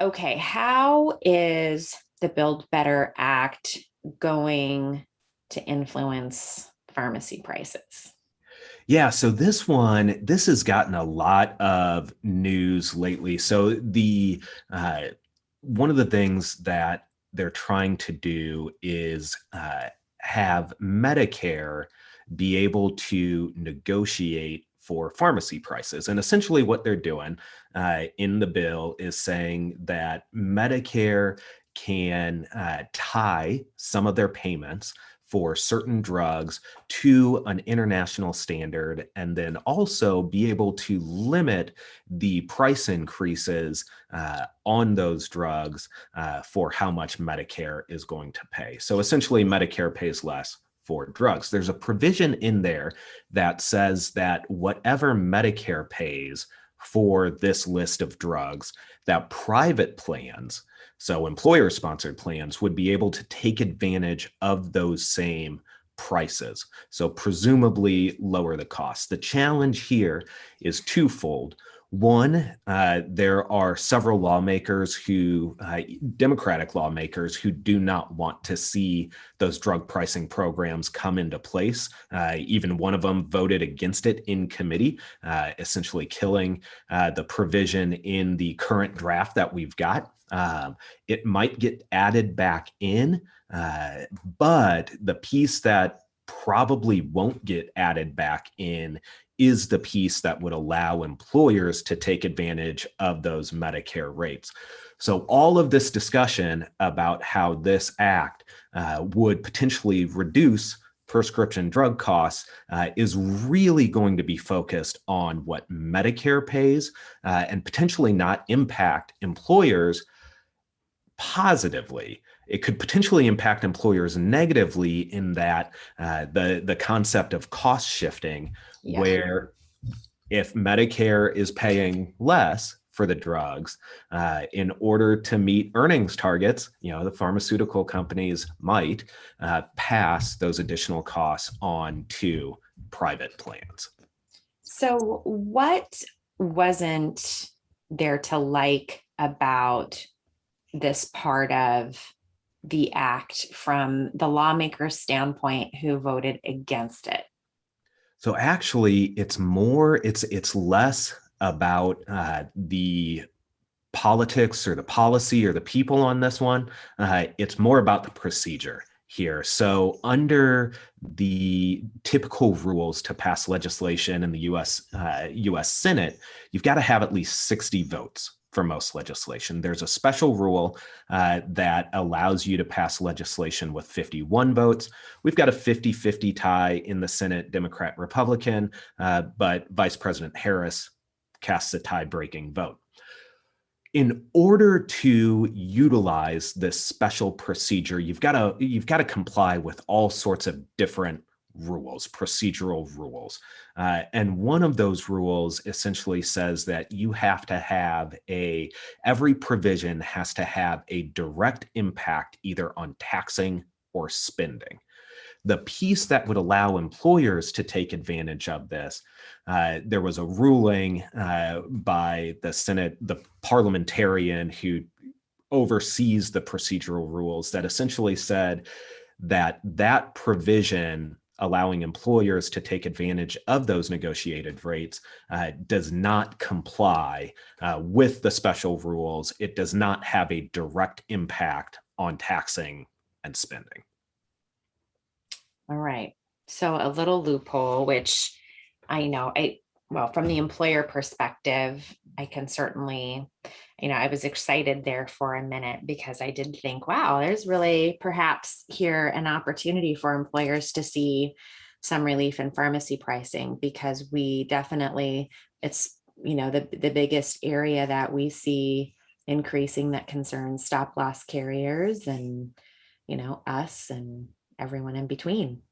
Okay, how is the Build Better Act going to influence pharmacy prices? Yeah, so this has gotten a lot of news lately. So the one of the things that they're trying to do is have Medicare be able to negotiate for pharmacy prices. And essentially, what they're doing in the bill is saying that Medicare can tie some of their payments for certain drugs to an international standard, and then also be able to limit the price increases on those drugs for how much Medicare is going to pay. So essentially, Medicare pays less for drugs. There's a provision in there that says that whatever Medicare pays for this list of drugs, that private plans, so employer sponsored plans, would be able to take advantage of those same prices. So presumably lower the cost. The challenge here is twofold. One, there are several lawmakers Democratic lawmakers, who do not want to see those drug pricing programs come into place. Even one of them voted against it in committee, essentially killing the provision in the current draft that we've got. It might get added back in, but the piece that probably won't get added back in is the piece that would allow employers to take advantage of those Medicare rates. So all of this discussion about how this act would potentially reduce prescription drug costs is really going to be focused on what Medicare pays, and potentially not impact employers positively. It could potentially impact employers negatively in that the concept of cost shifting, Yeah. where if Medicare is paying less for the drugs in order to meet earnings targets, the pharmaceutical companies might pass those additional costs on to private plans. So, what wasn't there to like about this part of the act from the lawmaker's standpoint who voted against it? So actually, it's less about the politics or the policy or the people on this one. It's more about the procedure here. So under the typical rules to pass legislation in the U.S. Senate, you've got to have at least 60 votes for most legislation. There's a special rule that allows you to pass legislation with 51 votes. We've got a 50-50 tie in the Senate, Democrat, Republican, but Vice President Harris casts a tie-breaking vote. In order to utilize this special procedure, you've got to comply with all sorts of different rules, procedural rules. And one of those rules essentially says that you have to have every provision has to have a direct impact either on taxing or spending. The piece that would allow employers to take advantage of this, there was a ruling by the Senate, the parliamentarian who oversees the procedural rules, that essentially said that that provision allowing employers to take advantage of those negotiated rates does not comply with the special rules. It does not have a direct impact on taxing and spending. All right. So a little loophole, which well, from the employer perspective, I can certainly, I was excited there for a minute because I did think, wow, there's really perhaps here an opportunity for employers to see some relief in pharmacy pricing, because we definitely, it's, the biggest area that we see increasing that concerns stop loss carriers and, us and everyone in between.